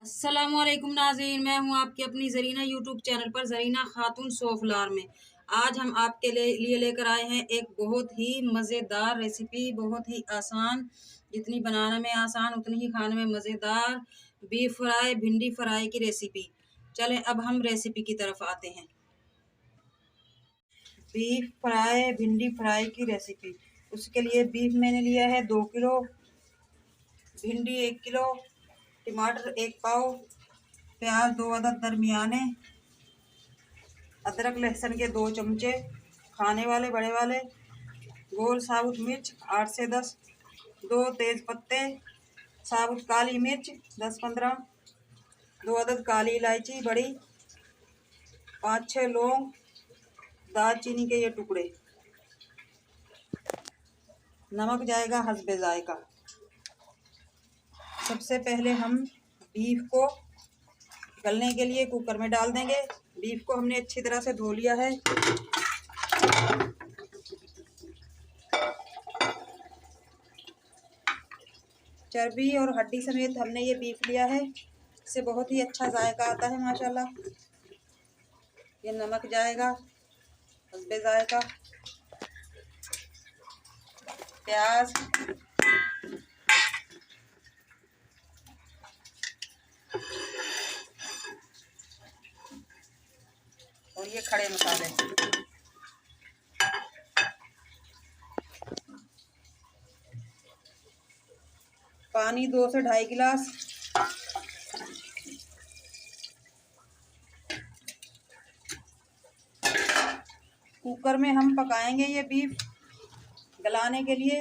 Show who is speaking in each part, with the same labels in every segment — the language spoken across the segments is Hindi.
Speaker 1: अस्सलामुअलैकुम नाज़रीन, मैं हूं आपकी अपनी ज़रीना यूट्यूब चैनल पर ज़रीना खातून सोफलार में। आज हम आपके लिए लेकर आए हैं एक बहुत ही मज़ेदार रेसिपी, बहुत ही आसान, जितनी बनाने में आसान उतनी ही खाने में मज़ेदार बीफ फ्राई भिंडी फ्राई की रेसिपी। चलें अब हम रेसिपी की तरफ आते हैं। बीफ फ्राई भिंडी फ्राई की रेसिपी। उसके लिए बीफ मैंने लिया है 2 किलो, भिंडी 1 किलो, टमाटर 1 पाव, प्याज 2 अदद दरमियाने, अदरक लहसुन के 2 चमचे खाने वाले बड़े वाले, गोल साबुत मिर्च 8 से 10, 2 तेज पत्ते, साबुत काली मिर्च 10-15, 2 अदद काली इलायची बड़ी, 5-6 लौंग, दालचीनी के ये टुकड़े। नमक जाएगा हस्बे जायका। सबसे पहले हम बीफ को गलने के लिए कुकर में डाल देंगे। बीफ को हमने अच्छी तरह से धो लिया है। चर्बी और हड्डी समेत हमने ये बीफ लिया है। इससे बहुत ही अच्छा जायका आता है माशाल्लाह। ये नमक जाएगा हस्बे जायका, प्याज, और ये खड़े मसाले। पानी 2 से 2.5 गिलास। कुकर में हम पकाएंगे ये बीफ, गलाने के लिए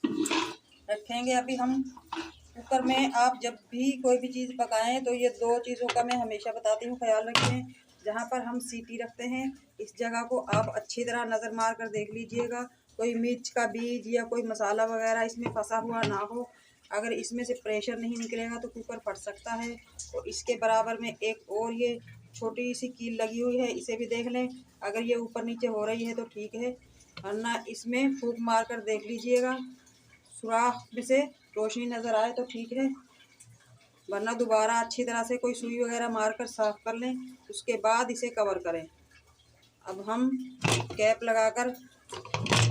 Speaker 1: रखेंगे। अभी हम कुकर में, आप जब भी कोई भी चीज़ पकाएं तो ये 2 चीज़ों का मैं हमेशा बताती हूँ, ख्याल रखें। जहाँ पर हम सीटी रखते हैं इस जगह को आप अच्छी तरह नज़र मार कर देख लीजिएगा, कोई मिर्च का बीज या कोई मसाला वगैरह इसमें फंसा हुआ ना हो। अगर इसमें से प्रेशर नहीं निकलेगा तो कुकर फट सकता है। और इसके बराबर में एक और ये छोटी सी कील लगी हुई है, इसे भी देख लें। अगर ये ऊपर नीचे हो रही है तो ठीक है, वरना इसमें फूंक मार कर देख लीजिएगा, सुराख में से रोशनी नज़र आए तो ठीक है, वरना दोबारा अच्छी तरह से कोई सुई वगैरह मारकर साफ कर लें। उसके बाद इसे कवर करें। अब हम कैप लगाकर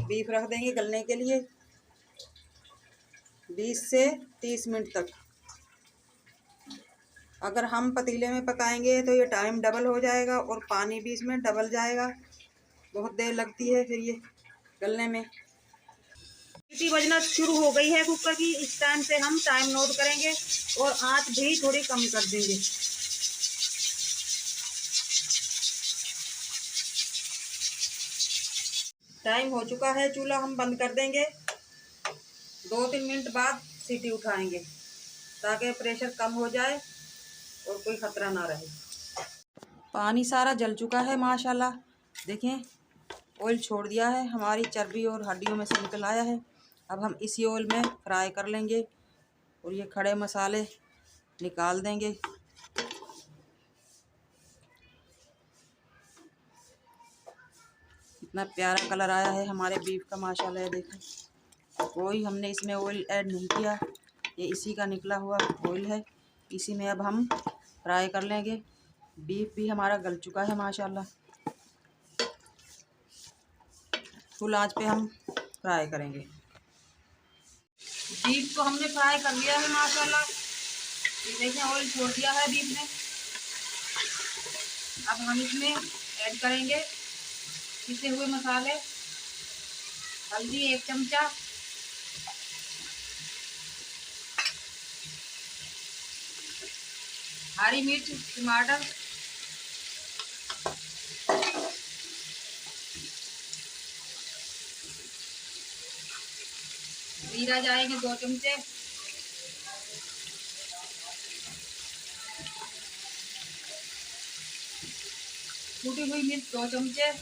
Speaker 1: बीफ रख देंगे गलने के लिए 20 से 30 मिनट तक। अगर हम पतीले में पकाएंगे तो ये टाइम डबल हो जाएगा और पानी भी इसमें डबल जाएगा, बहुत देर लगती है फिर ये गलने में। सीटी बजना शुरू हो गई है कुकर की। इस टाइम से हम टाइम नोट करेंगे और आंच भी थोड़ी कम कर देंगे। टाइम हो चुका है, चूल्हा हम बंद कर देंगे। 2-3 मिनट बाद सीटी उठाएंगे ताकि प्रेशर कम हो जाए और कोई खतरा ना रहे। पानी सारा जल चुका है माशाल्लाह, देखें ऑयल छोड़ दिया है, हमारी चर्बी और हड्डियों में से निकल आया है। अब हम इसी ऑयल में फ्राई कर लेंगे और ये खड़े मसाले निकाल देंगे। इतना प्यारा कलर आया है हमारे बीफ का माशाल्लाह, देखें कोई हमने इसमें ऑयल ऐड नहीं किया, ये इसी का निकला हुआ ऑयल है। इसी में अब हम फ्राई कर लेंगे। बीफ भी हमारा गल चुका है माशाल्लाह। फुल आंच पे हम फ्राई करेंगे। बीफ को हमने फ्राई कर लिया है माशाल्लाह, ये देखें ऑयल छोड़ दिया है बीफ ने। अब हम इसमें ऐड करेंगे पिसे हुए मसाले, हल्दी 1 चमचा, हरी मिर्च, टमाटर, जीरा जाएंगे 2 चमचे, कूटी हुई मिर्च 2 चमचे,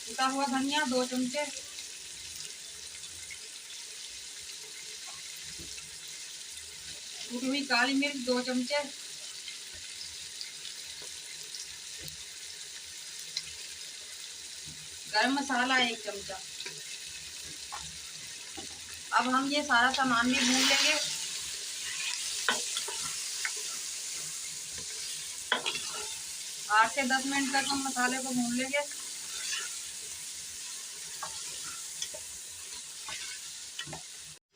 Speaker 1: कुटा हुआ धनिया 2 चमचे, कुटी हुई काली मिर्च 2 चमचे, गरम मसाला 1 चमचा। अब हम ये सारा सामान भी भून लेंगे। 8 से 10 मिनट तक हम मसाले को भून लेंगे।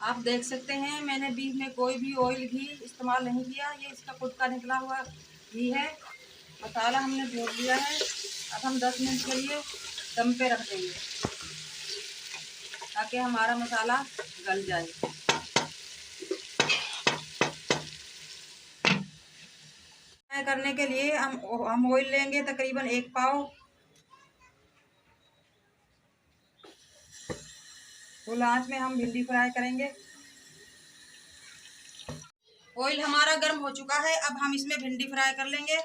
Speaker 1: आप देख सकते हैं मैंने बीफ में कोई भी ऑयल घी इस्तेमाल नहीं किया, ये इसका खुद का निकला हुआ घी है। मसाला हमने भून लिया है। अब हम 10 मिनट के लिए दम पे रख देंगे ताकि हमारा मसाला गल जाए। फ्राई करने के लिए हम ऑयल लेंगे तकरीबन 1 पाव। फुल आंच में हम भिंडी फ्राई करेंगे। ऑयल हमारा गर्म हो चुका है, अब हम इसमें भिंडी फ्राई कर लेंगे।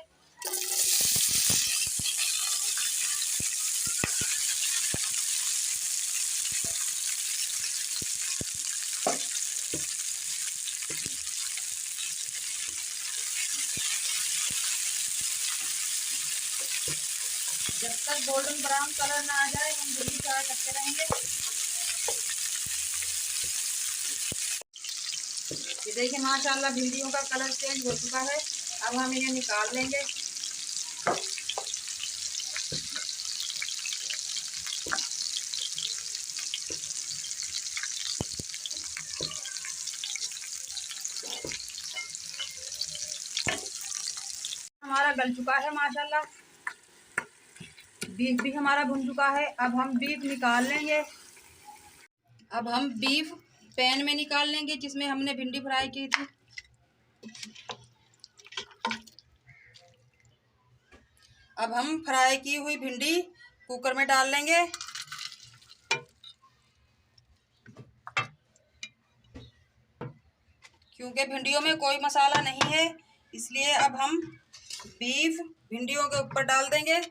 Speaker 1: जब तक गोल्डन ब्राउन कलर ना आ जाए हम भिंडी फ्राई करते रहेंगे। ये देखिए माशाल्लाह भिंडियों का कलर चेंज हो चुका है। अब हम इन्हें निकाल लेंगे। हमारा गल चुका है माशाल्लाह, बीफ भी हमारा भुन चुका है। अब हम बीफ निकाल लेंगे। अब हम बीफ पैन में निकाल लेंगे जिसमें हमने भिंडी फ्राई की थी। अब हम फ्राई की हुई भिंडी कुकर में डाल लेंगे। क्योंकि भिंडियों में कोई मसाला नहीं है इसलिए अब हम बीफ भिंडियों के ऊपर डाल देंगे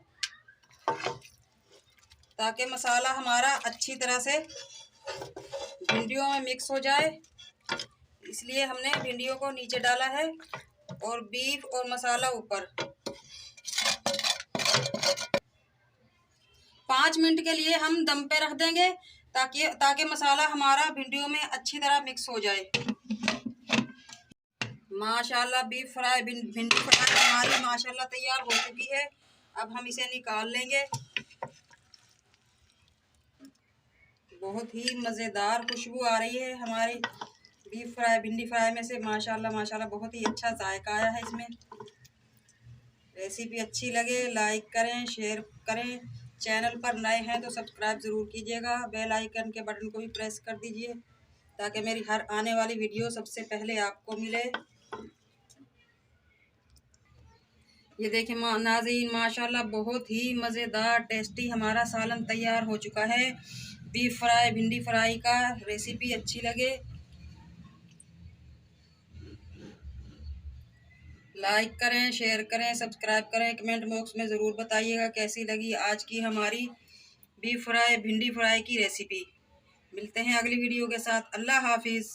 Speaker 1: ताकि मसाला हमारा अच्छी तरह से भिंडियों में मिक्स हो जाए। इसलिए हमने भिंडियों को नीचे डाला है और बीफ और मसाला ऊपर। 5 मिनट के लिए हम दम पे रख देंगे ताकि मसाला हमारा भिंडियों में अच्छी तरह मिक्स हो जाए। माशाल्लाह बीफ फ्राई भिंडी फ्राई हमारी माशाल्लाह तैयार हो चुकी है। अब हम इसे निकाल लेंगे। बहुत ही मज़ेदार खुशबू आ रही है हमारी बीफ फ्राई भिंडी फ्राई में से। माशाल्लाह माशाल्लाह बहुत ही अच्छा जायका आया है इसमें। रेसिपी अच्छी लगे लाइक करें, शेयर करें। चैनल पर नए हैं तो सब्सक्राइब ज़रूर कीजिएगा। बेल आइकन के बटन को भी प्रेस कर दीजिए ताकि मेरी हर आने वाली वीडियो सबसे पहले आपको मिले। ये देखिए नाज़रीन माशाल्लाह बहुत ही मज़ेदार टेस्टी हमारा सालन तैयार हो चुका है बीफ फ्राई भिंडी फ्राई का। रेसिपी अच्छी लगे लाइक करें, शेयर करें, सब्सक्राइब करें। कमेंट बॉक्स में ज़रूर बताइएगा कैसी लगी आज की हमारी बीफ फ्राई भिंडी फ्राई की रेसिपी। मिलते हैं अगली वीडियो के साथ। अल्लाह हाफिज़।